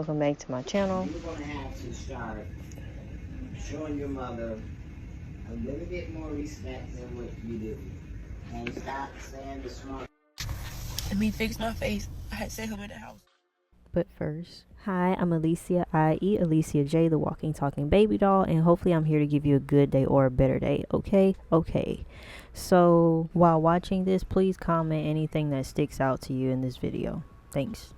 welcome back to my channel. You're going to have to start showing your mother a little bit more respect than what you do. And stop saying the smart. Let me fix my face. I had to send him in the house. But first, hi, I'm Alicia, i.e. Alicia J, the walking, talking baby doll, and hopefully I'm here to give you a good day or a better day, okay? Okay. So, while watching this, please comment anything that sticks out to you in this video. Thanks.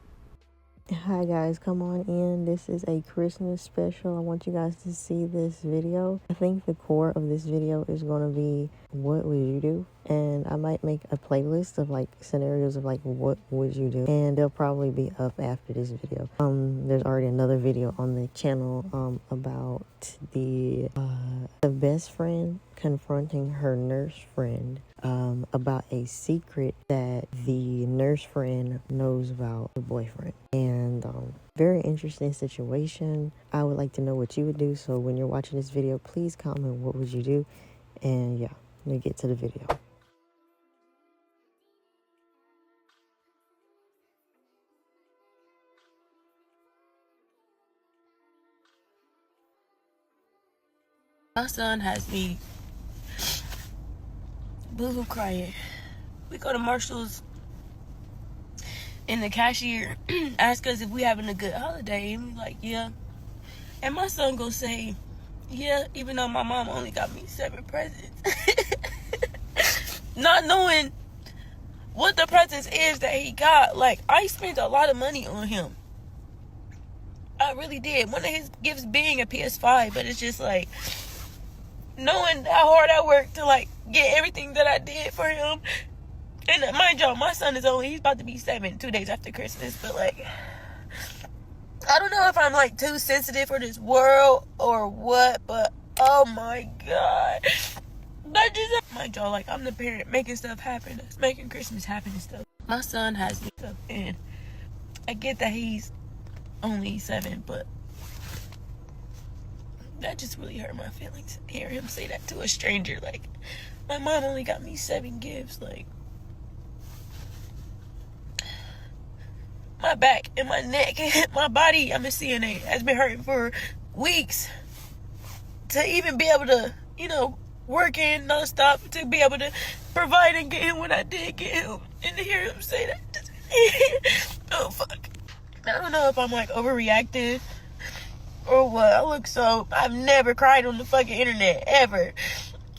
Hi guys, come on in. This is a Christmas special. I want you guys to see this video. I think the core of this video is going to be what would you do? And I might make a playlist of like scenarios of like what would you do, and they'll probably be up after this video. There's already another video on the channel about the best friend confronting her nurse friend about a secret that the nurse friend knows about the boyfriend. And very interesting situation. I would like to know what you would do, so when you're watching this video, please comment what would you do. And yeah, let me get to the video. My son has me boo-hoo crying. We go to Marshall's and the cashier asks us if we having a good holiday, and we like, yeah. And my son gonna say, yeah, even though my mom only got me 7 presents. Not knowing what the presents is that he got. Like, I spent a lot of money on him. I really did. One of his gifts being a PS5, but it's just like, knowing how hard I worked to like get everything that I did for him. And mind y'all, my son is he's about to be 7 2 days after Christmas, but like, I don't know if I'm like too sensitive for this world or what, but oh my god, mind y'all, like, I'm the parent making stuff happen, that's making Christmas happen and stuff. My son has me stuff, and I get that he's only 7, but that just really hurt my feelings. Hear him say that to a stranger, like, my mom only got me 7 gifts. Like, my back and my neck, my body, I'm a CNA, has been hurting for weeks. To even be able to, working nonstop, to be able to provide and get him what I did get him, and to hear him say that. Oh, fuck. I don't know if I'm, like, overreacting or what. I've never cried on the fucking internet, ever.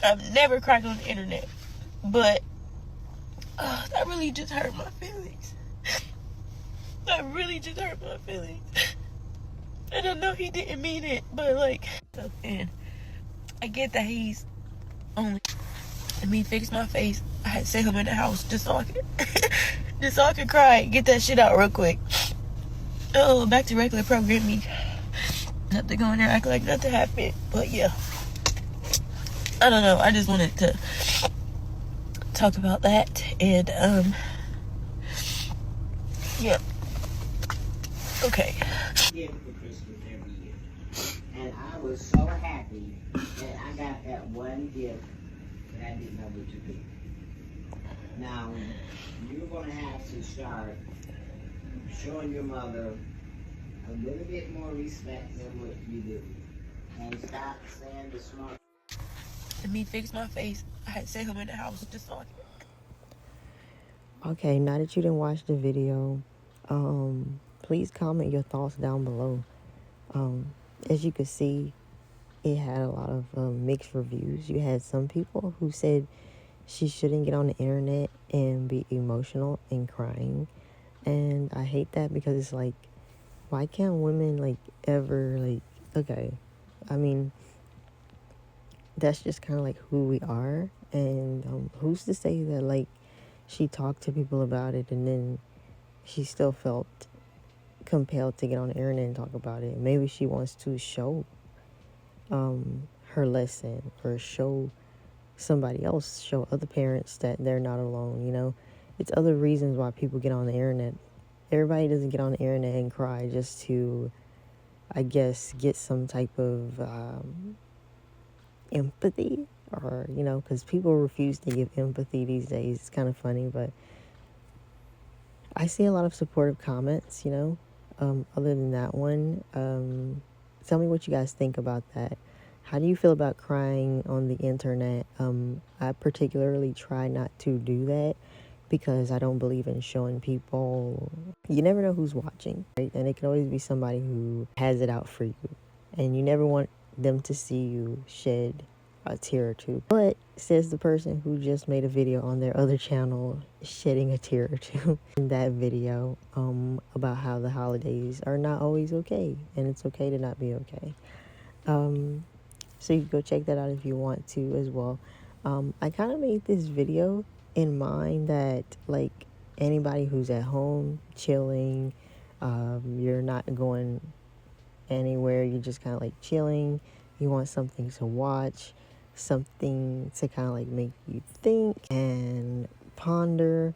I've never cried on the internet. But, that really just hurt my feelings. That really just hurt my feelings. And I know he didn't mean it, but like, and I get that he's only, let me fix my face. I had to send him in the house just so I could cry, get that shit out real quick. Oh, back to regular programming. Have to go in there, act like nothing happened. But yeah, I don't know. I just wanted to talk about that, and yeah. Okay. Did for Christmas every year. And I was so happy that I got that one gift that I didn't know what to do. Now, you're going to have to start showing your mother a little bit more respect than what you do. And stop saying the smart. Let me fix my face. I had to send him in the house just so Okay, now that you didn't watch the video, please comment your thoughts down below. As you can see, it had a lot of mixed reviews. You had some people who said she shouldn't get on the internet and be emotional and crying. And I hate that, because it's like, why can't women like ever like, okay, I mean, that's just kind of like who we are. And who's to say that like she talked to people about it and then she still felt compelled to get on the internet and talk about it? Maybe she wants to show her lesson, or show somebody else, show other parents that they're not alone. It's other reasons why people get on the internet. Everybody doesn't get on the internet and cry just to, I guess, get some type of empathy, or because people refuse to give empathy these days. It's kind of funny, but I see a lot of supportive comments. other than that one, tell me what you guys think about that. How do you feel about crying on the internet? I particularly try not to do that because I don't believe in showing people. You never know who's watching, right? And it can always be somebody who has it out for you. And you never want them to see you shed a tear or two. But says the person who just made a video on their other channel shedding a tear or two in that video about how the holidays are not always okay. And it's okay to not be okay. So you can go check that out if you want to as well. I kind of made this video in mind that like anybody who's at home chilling, you're not going anywhere, you're just kind of like chilling, you want something to watch, something to kind of like make you think and ponder.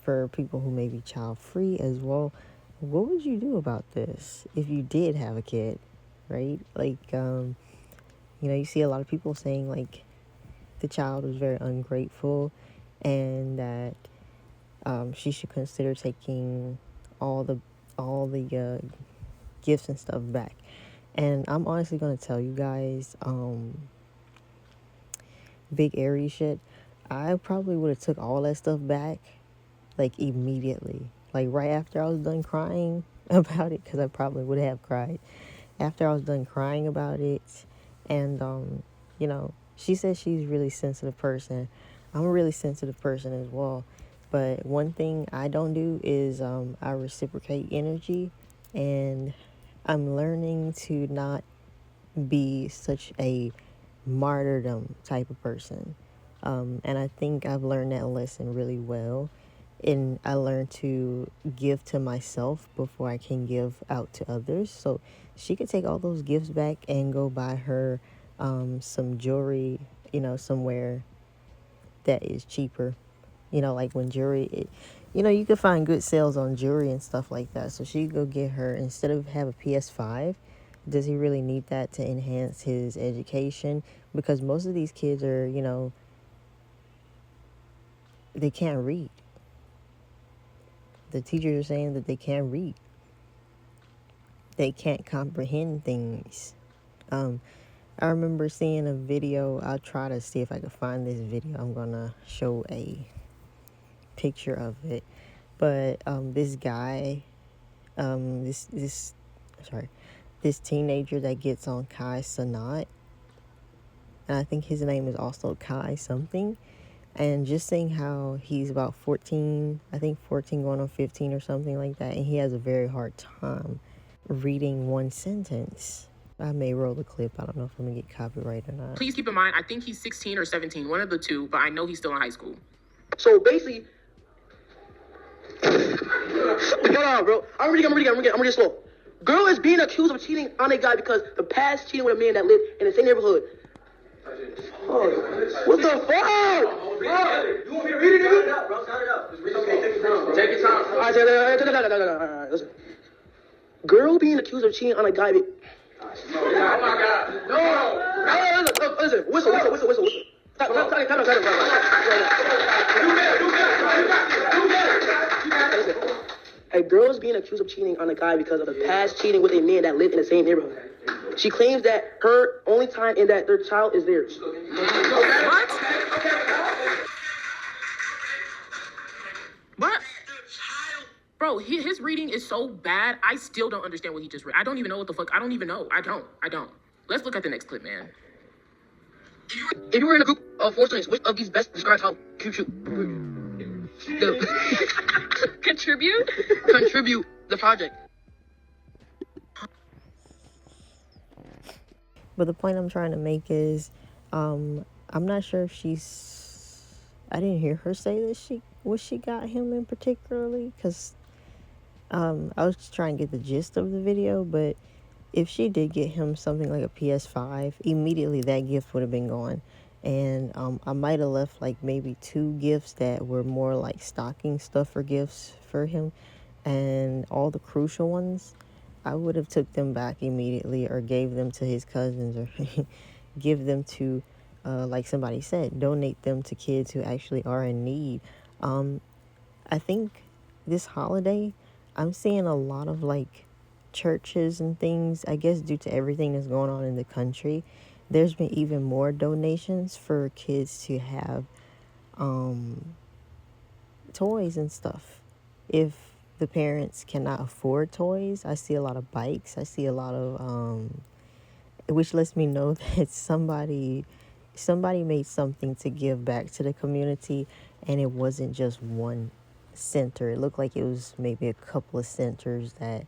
For people who may be child free as well, what would you do about this if you did have a kid, right? Like you see a lot of people saying like the child was very ungrateful and that she should consider taking all the gifts and stuff back. And I'm honestly gonna tell you guys, big Aries shit, I probably would have took all that stuff back like immediately, like right after I was done crying about it, because I probably would have cried after I was done crying about it. And she says she's a really sensitive person. I'm a really sensitive person as well, but one thing I don't do is I reciprocate energy, and I'm learning to not be such a martyrdom type of person. And I think I've learned that lesson really well. And I learned to give to myself before I can give out to others. So she could take all those gifts back and go buy her some jewelry, somewhere that is cheaper. Like when jewelry, you could find good sales on jewelry and stuff like that. So she could go get her, instead of have a PS5, does he really need that to enhance his education? Because most of these kids are, they can't read. The teachers are saying that they can't read. They can't comprehend things. I remember seeing a video. I'll try to see if I can find this video. I'm going to show a picture of it. But this guy, this teenager that gets on Kai Sanat, and I think his name is also Kai something, and just saying how he's about 14, I think 14 going on 15 or something like that, and he has a very hard time reading one sentence. I may roll the clip. I don't know if I'm going to get copyright or not. Please keep in mind, I think he's 16 or 17, one of the two, but I know he's still in high school. So basically, hold on, bro. I'm reading slow. Girl is being accused of cheating on a guy because the past cheating with a man that lived in the same neighborhood. Oh, what the fuck? Bro, you want me to read it, nigga? Bro, start it up. Just read it. Take your time. All right, listen. Girl being accused of cheating on a guy. Oh my God. No. Listen. Whistle. Stop. Listen. A girl is being accused of cheating on a guy because of the past cheating with a man that lived in the same neighborhood. She claims that her only time in that their child is theirs. What? Bro, his reading is so bad, I still don't understand what he just read. I don't even know what the fuck. I don't even know. I don't. Let's look at the next clip, man. If you were in a group of 4 students, which of these best describes how contribute the project? But the point I'm trying to make is, I'm not sure if I didn't hear her say that she got him in particularly, because I was just trying to get the gist of the video. But if she did get him something like a PS5, immediately that gift would have been gone. And I might have left like maybe 2 gifts that were more like stocking stuffer gifts for him, and all the crucial ones I would have took them back immediately, or gave them to his cousins, or give them to like somebody said, donate them to kids who actually are in need. I think this holiday I'm seeing a lot of like churches and things, I guess due to everything that's going on in the country. There's been even more donations for kids to have toys and stuff. If the parents cannot afford toys, I see a lot of bikes. I see a lot of which lets me know that somebody made something to give back to the community, and it wasn't just one center. It looked like it was maybe a couple of centers that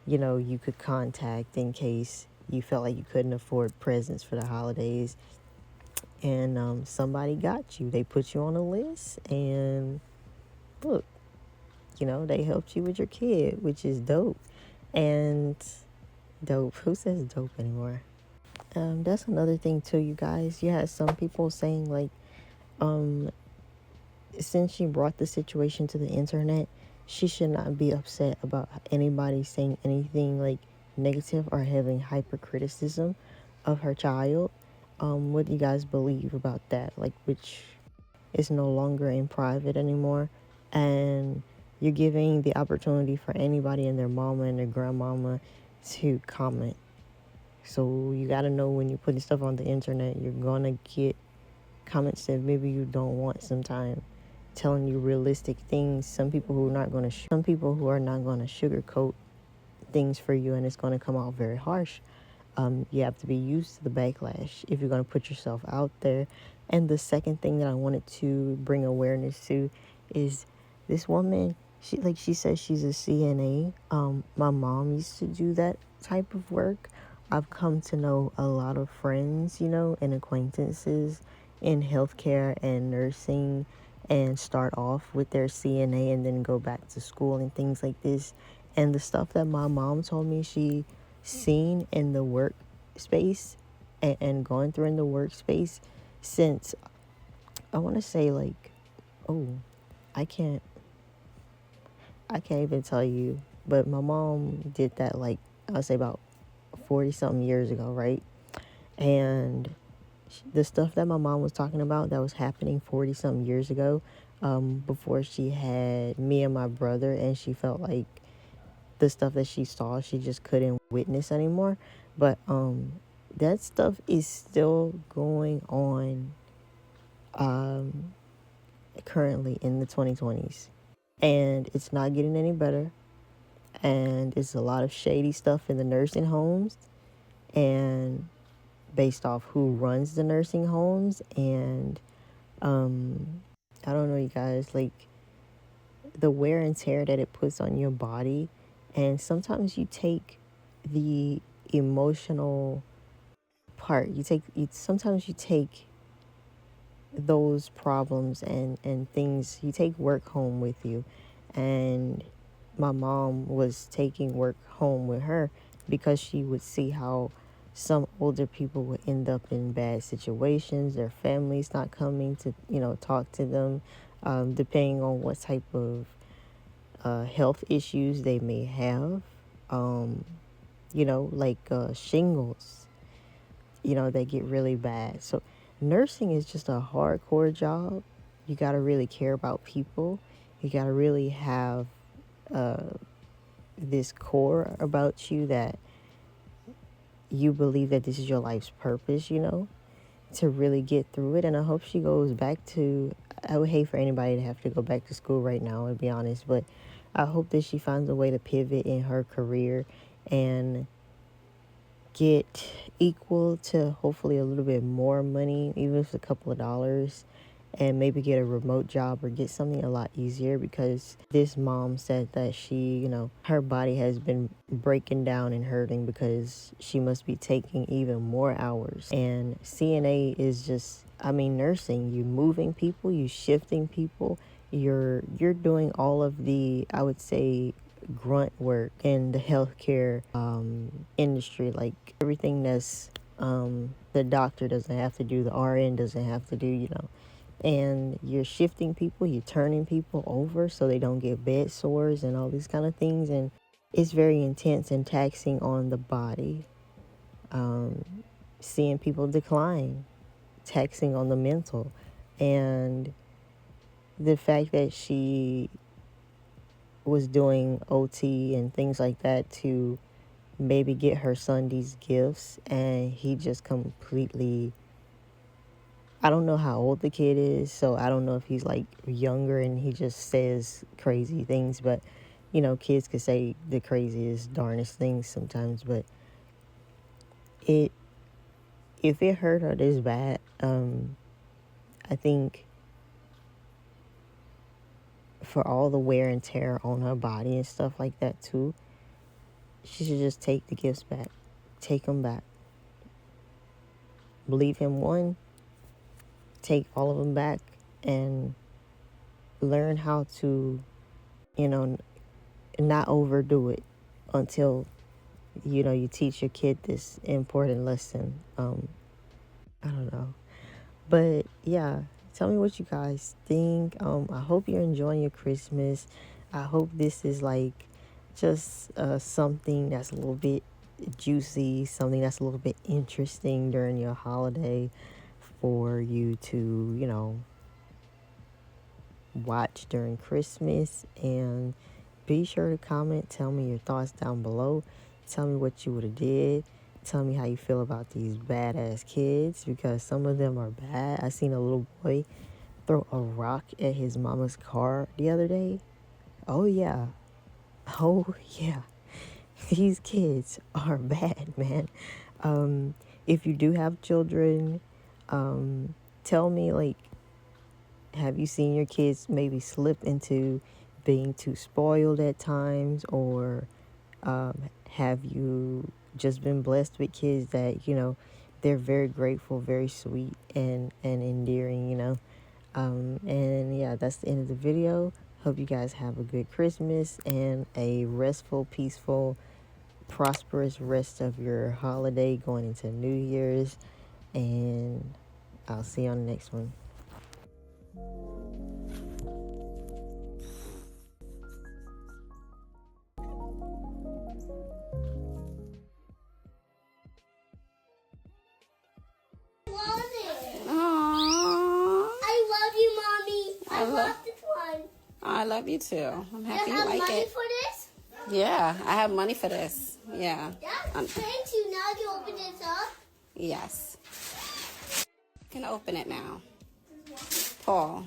you could contact in case you felt like you couldn't afford presents for the holidays. And somebody got you. They put you on a list, and look, they helped you with your kid, which is dope. And dope. Who says dope anymore? That's another thing too, you guys. You had some people saying like, um, since she brought the situation to the internet, she should not be upset about anybody saying anything like negative or having hypercriticism of her child. What do you guys believe about that? Like, which is no longer in private anymore, and you're giving the opportunity for anybody and their mama and their grandmama to comment. So you got to know when you're putting stuff on the internet, you're gonna get comments that maybe you don't want sometimes, telling you realistic things. Some people who are not gonna sugarcoat things for you, and it's gonna come out very harsh. You have to be used to the backlash if you're gonna put yourself out there. And the second thing that I wanted to bring awareness to is this woman. She says she's a CNA. My mom used to do that type of work. I've come to know a lot of friends, and acquaintances in healthcare and nursing, and start off with their CNA and then go back to school and things like this. And the stuff that my mom told me she seen in the workspace and going through in the workspace since, I want to say, like, oh, I can't even tell you, but my mom did that, like, I'll say about 40 something years ago, right? And the stuff that my mom was talking about that was happening 40 something years ago, before she had me and my brother, and she felt like the stuff that she saw she just couldn't witness anymore. But that stuff is still going on currently in the 2020s, and it's not getting any better. And it's a lot of shady stuff in the nursing homes, and based off who runs the nursing homes. And I don't know, you guys, like, the wear and tear that it puts on your body. And sometimes you take the emotional part, sometimes you take those problems and things, you take work home with you. And my mom was taking work home with her because she would see how some older people would end up in bad situations, their families not coming to talk to them, depending on what type of health issues they may have, like shingles, they get really bad. So nursing is just a hardcore job. You got to really care about people. You got to really have this core about you that you believe that this is your life's purpose, to really get through it. And I hope she goes back to, I would hate for anybody to have to go back to school right now, to be honest, but I hope that she finds a way to pivot in her career and get equal to hopefully a little bit more money, even if it's a couple of dollars, and maybe get a remote job or get something a lot easier. Because this mom said that she, her body has been breaking down and hurting because she must be taking even more hours. And CNA is just, nursing. You moving people, you shifting people, you're doing all of the, I would say, grunt work in the healthcare industry, like everything that's the doctor doesn't have to do, the RN doesn't have to do, and you're shifting people, you're turning people over so they don't get bed sores and all these kind of things. And it's very intense and taxing on the body. Seeing people decline, taxing on the mental. And the fact that she was doing OT and things like that to maybe get her son these gifts, and he just completely, I don't know how old the kid is, so I don't know if he's like younger and he just says crazy things, but you know, kids could say the craziest, darnest things sometimes, but it, if it hurt her this bad, I think for all the wear and tear on her body and stuff like that too, she should just take the gifts back. Take them back. Leave him one. Take all of them back and learn how to, you know, not overdo it until, you know, you teach your kid this important lesson. I don't know. But yeah, tell me what you guys think. I hope you're enjoying your Christmas. I hope this is like just something that's a little bit juicy, something that's a little bit interesting during your holiday for you to, you know, watch during Christmas. And be sure to comment, tell me your thoughts down below. Tell me what you would have did. Tell me how you feel about these badass kids, because some of them are bad. I seen a little boy throw a rock at his mama's car the other day. Oh yeah. Oh yeah. These kids are bad, man. If you do have children, tell me, like, have you seen your kids maybe slip into being too spoiled at times, or have you just been blessed with kids that, you know, they're very grateful, very sweet, and endearing, you know? And yeah, that's the end of the video. Hope you guys have a good Christmas and a restful, peaceful, prosperous rest of your holiday going into New Year's. And I'll see you on the next one. I love you, Mommy. I love this one. I love you too. I'm happy You you have like money it. for this? Yeah, I have money for this. Yeah. Thank you. Now you open this up. Yes. You can open it now. Paul.